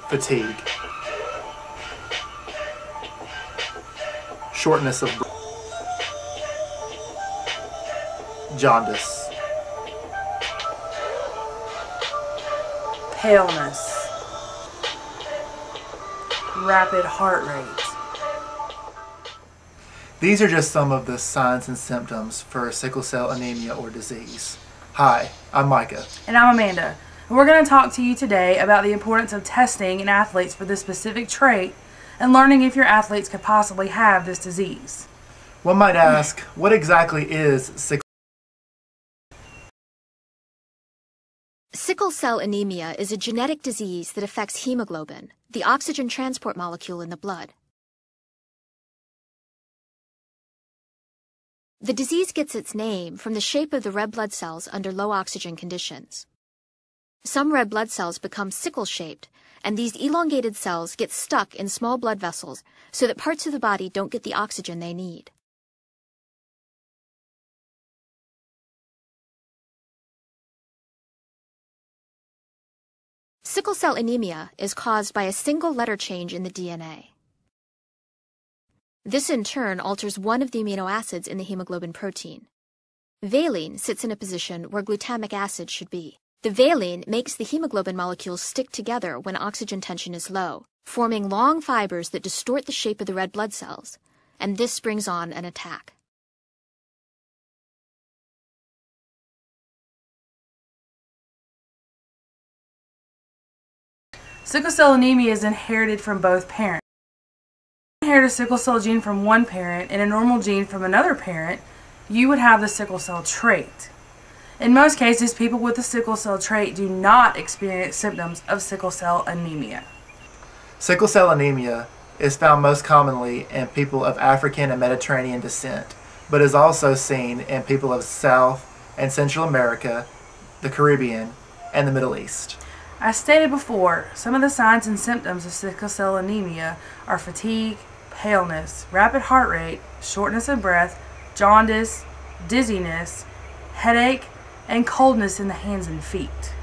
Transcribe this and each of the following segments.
fatigue, shortness of breath, jaundice, paleness, rapid heart rate. These are just some of the signs and symptoms for sickle cell anemia or disease. Hi, I'm Micah. And I'm Amanda. And we're going to talk to you today about the importance of testing in athletes for this specific trait and learning if your athletes could possibly have this disease. One might ask, what exactly is sickle? Sickle cell anemia is a genetic disease that affects hemoglobin, the oxygen transport molecule in the blood. The disease gets its name from the shape of the red blood cells under low oxygen conditions. Some red blood cells become sickle-shaped, and these elongated cells get stuck in small blood vessels so that parts of the body don't get the oxygen they need. Sickle cell anemia is caused by a single letter change in the DNA. This in turn alters one of the amino acids in the hemoglobin protein. Valine sits in a position where glutamic acid should be. The valine makes the hemoglobin molecules stick together when oxygen tension is low, forming long fibers that distort the shape of the red blood cells, and this brings on an attack. Sickle cell anemia is inherited from both parents. If you inherit a sickle cell gene from one parent and a normal gene from another parent, you would have the sickle cell trait. In most cases, people with the sickle cell trait do not experience symptoms of sickle cell anemia. Sickle cell anemia is found most commonly in people of African and Mediterranean descent, but is also seen in people of South and Central America, the Caribbean, and the Middle East. As stated before, some of the signs and symptoms of sickle cell anemia are fatigue, paleness, rapid heart rate, shortness of breath, jaundice, dizziness, headache, and coldness in the hands and feet.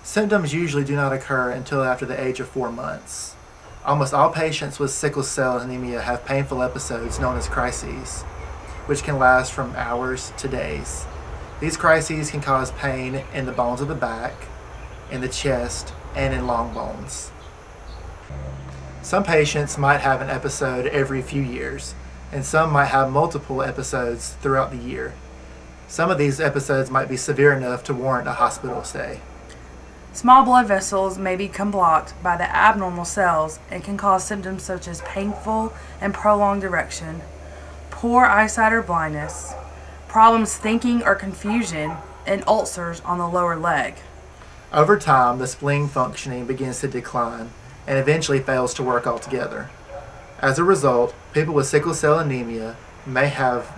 Symptoms usually do not occur until after the age of 4 months. Almost all patients with sickle cell anemia have painful episodes known as crises, which can last from hours to days. These crises can cause pain in the bones of the back, in the chest, and in long bones. Some patients might have an episode every few years, and some might have multiple episodes throughout the year. Some of these episodes might be severe enough to warrant a hospital stay. Small blood vessels may become blocked by the abnormal cells and can cause symptoms such as painful and prolonged erection, poor eyesight or blindness, problems thinking or confusion, and ulcers on the lower leg. Over time, the spleen functioning begins to decline and eventually fails to work altogether. As a result, people with sickle cell anemia may have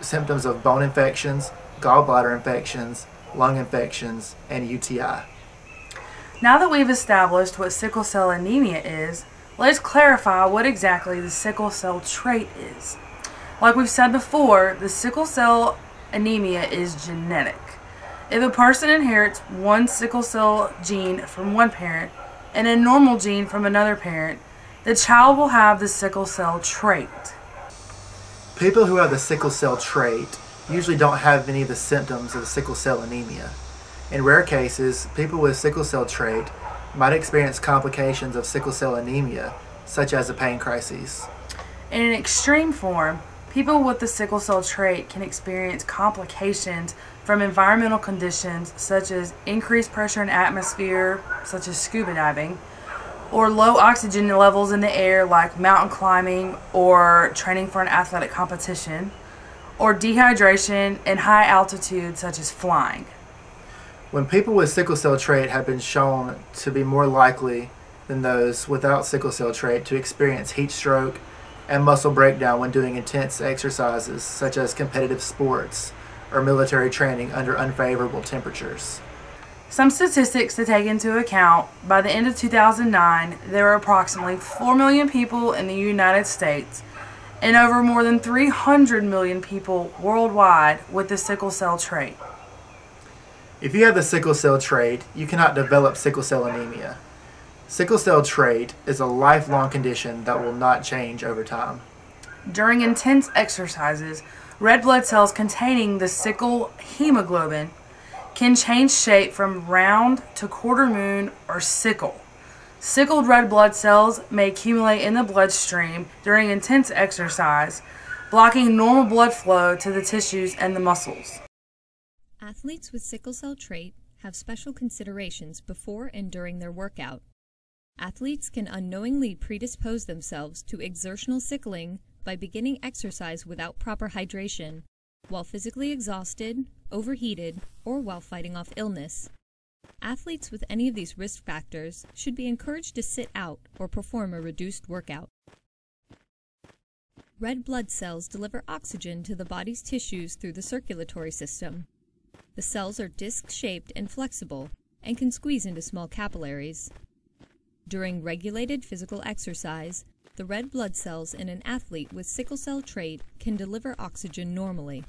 symptoms of bone infections, gallbladder infections, lung infections, and UTI. Now that we've established what sickle cell anemia is, let's clarify what exactly the sickle cell trait is. Like we've said before, the sickle cell anemia is genetic. If a person inherits one sickle cell gene from one parent and a normal gene from another parent, the child will have the sickle cell trait. People who have the sickle cell trait usually don't have any of the symptoms of sickle cell anemia. In rare cases, people with sickle cell trait might experience complications of sickle cell anemia, such as a pain crisis. In an extreme form, people with the sickle cell trait can experience complications from environmental conditions such as increased pressure in atmosphere, such as scuba diving, or low oxygen levels in the air like mountain climbing or training for an athletic competition, or dehydration in high altitude such as flying. When people with sickle cell trait have been shown to be more likely than those without sickle cell trait to experience heat stroke and muscle breakdown when doing intense exercises such as competitive sports or military training under unfavorable temperatures. Some statistics to take into account: by the end of 2009, there were approximately 4 million people in the United States and over more than 300 million people worldwide with the sickle cell trait. If you have the sickle cell trait, you cannot develop sickle cell anemia. Sickle cell trait is a lifelong condition that will not change over time. During intense exercises, red blood cells containing the sickle hemoglobin can change shape from round to quarter moon or sickle. Sickled red blood cells may accumulate in the bloodstream during intense exercise, blocking normal blood flow to the tissues and the muscles. Athletes with sickle cell trait have special considerations before and during their workout. Athletes can unknowingly predispose themselves to exertional sickling by beginning exercise without proper hydration, while physically exhausted, overheated, or while fighting off illness. Athletes with any of these risk factors should be encouraged to sit out or perform a reduced workout. Red blood cells deliver oxygen to the body's tissues through the circulatory system. The cells are disc-shaped and flexible and can squeeze into small capillaries. During regulated physical exercise, the red blood cells in an athlete with sickle cell trait can deliver oxygen normally.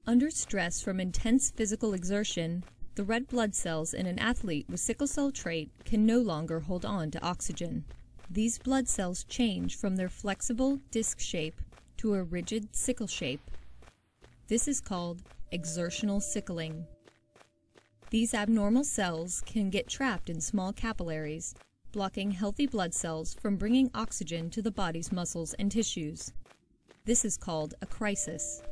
Under stress from intense physical exertion, the red blood cells in an athlete with sickle cell trait can no longer hold on to oxygen. These blood cells change from their flexible disc shape to a rigid sickle shape. This is called exertional sickling. These abnormal cells can get trapped in small capillaries, blocking healthy blood cells from bringing oxygen to the body's muscles and tissues. This is called a crisis.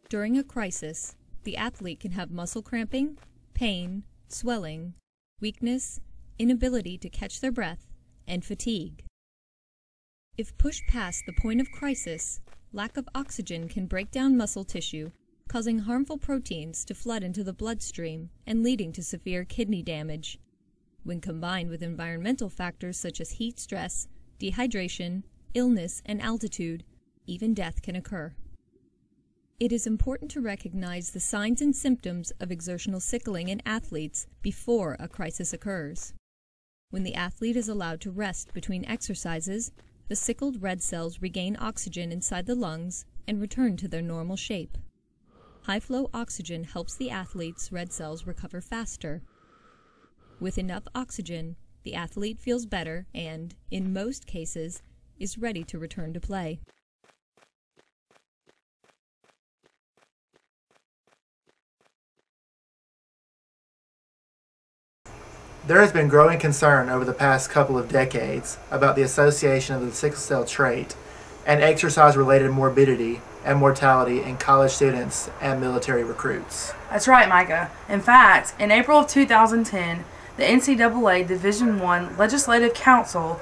During a crisis, the athlete can have muscle cramping, pain, swelling, weakness, inability to catch their breath, and fatigue. If pushed past the point of crisis, lack of oxygen can break down muscle tissue, causing harmful proteins to flood into the bloodstream and leading to severe kidney damage. When combined with environmental factors such as heat stress, dehydration, illness, and altitude, even death can occur. It is important to recognize the signs and symptoms of exertional sickling in athletes before a crisis occurs. When the athlete is allowed to rest between exercises, the sickled red cells regain oxygen inside the lungs and return to their normal shape. High-flow oxygen helps the athlete's red cells recover faster. With enough oxygen, the athlete feels better and, in most cases, is ready to return to play. There has been growing concern over the past couple of decades about the association of the sickle cell trait and exercise-related morbidity and mortality in college students and military recruits. That's right, Micah. In fact, in April of 2010, the NCAA Division I Legislative Council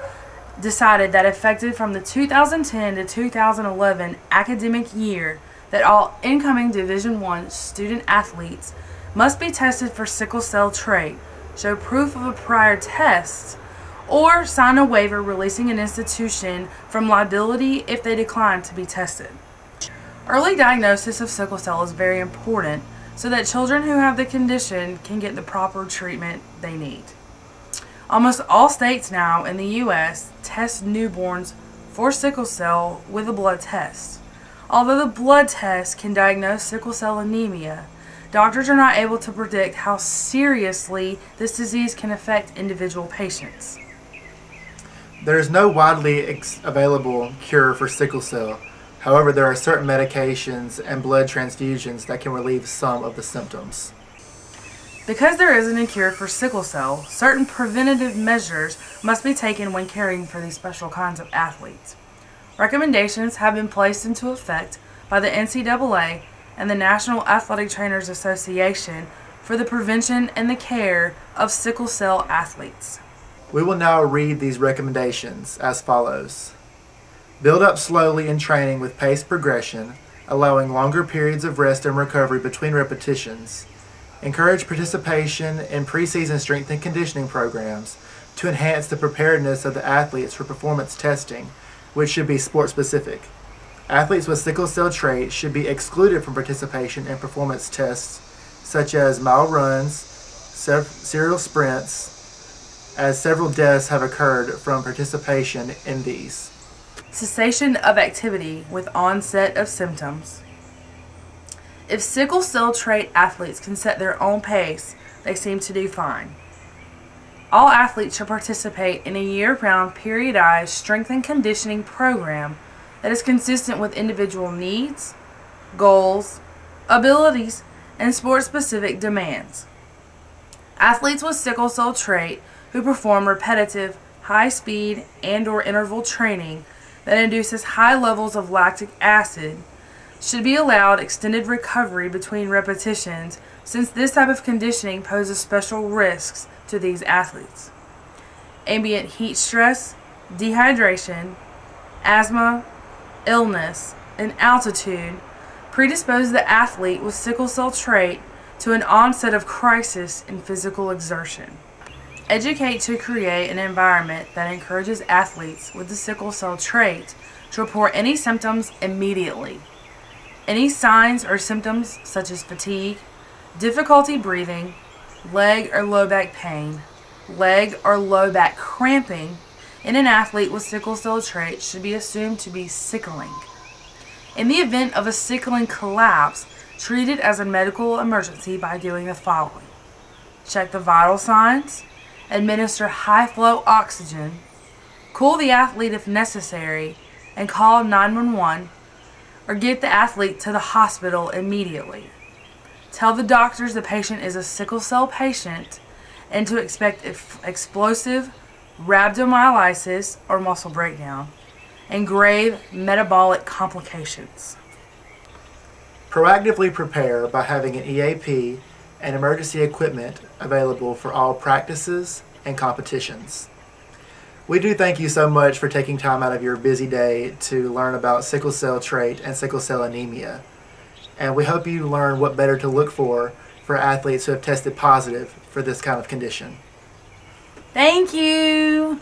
decided that effective from the 2010 to 2011 academic year, that all incoming Division I student athletes must be tested for sickle cell trait, show proof of a prior test, or sign a waiver releasing an institution from liability if they decline to be tested. Early diagnosis of sickle cell is very important so that children who have the condition can get the proper treatment they need. Almost all states now in the U.S. test newborns for sickle cell with a blood test. Although the blood test can diagnose sickle cell anemia, doctors are not able to predict how seriously this disease can affect individual patients. There is no widely available cure for sickle cell. However, there are certain medications and blood transfusions that can relieve some of the symptoms. Because there isn't a cure for sickle cell, certain preventative measures must be taken when caring for these special kinds of athletes. Recommendations have been placed into effect by the NCAA and the National Athletic Trainers Association for the prevention and the care of sickle cell athletes. We will now read these recommendations as follows. Build up slowly in training with paced progression, allowing longer periods of rest and recovery between repetitions. Encourage participation in preseason strength and conditioning programs to enhance the preparedness of the athletes for performance testing, which should be sport-specific. Athletes with sickle cell trait should be excluded from participation in performance tests such as mile runs, serial sprints, as several deaths have occurred from participation in these. Cessation of activity with onset of symptoms. If sickle cell trait athletes can set their own pace, they seem to do fine. All athletes should participate in a year-round periodized strength and conditioning program that is consistent with individual needs, goals, abilities, and sport-specific demands. Athletes with sickle cell trait who perform repetitive, high-speed, and/or interval training that induces high levels of lactic acid should be allowed extended recovery between repetitions, since this type of conditioning poses special risks to these athletes. Ambient heat stress, dehydration, asthma, illness, and altitude predispose the athlete with sickle cell trait to an onset of crisis in physical exertion. Educate to create an environment that encourages athletes with the sickle cell trait to report any symptoms immediately. Any signs or symptoms such as fatigue, difficulty breathing, leg or low back pain, leg or low back cramping in an athlete with sickle cell trait should be assumed to be sickling. In the event of a sickling collapse, treat it as a medical emergency by doing the following: check the vital signs, administer high flow oxygen, cool the athlete if necessary, and call 911 or get the athlete to the hospital immediately. Tell the doctors the patient is a sickle cell patient and to expect explosive rhabdomyolysis or muscle breakdown and grave metabolic complications. Proactively prepare by having an EAP and emergency equipment available for all practices and competitions. We do thank you so much for taking time out of your busy day to learn about sickle cell trait and sickle cell anemia. And we hope you learn what better to look for athletes who have tested positive for this kind of condition. Thank you.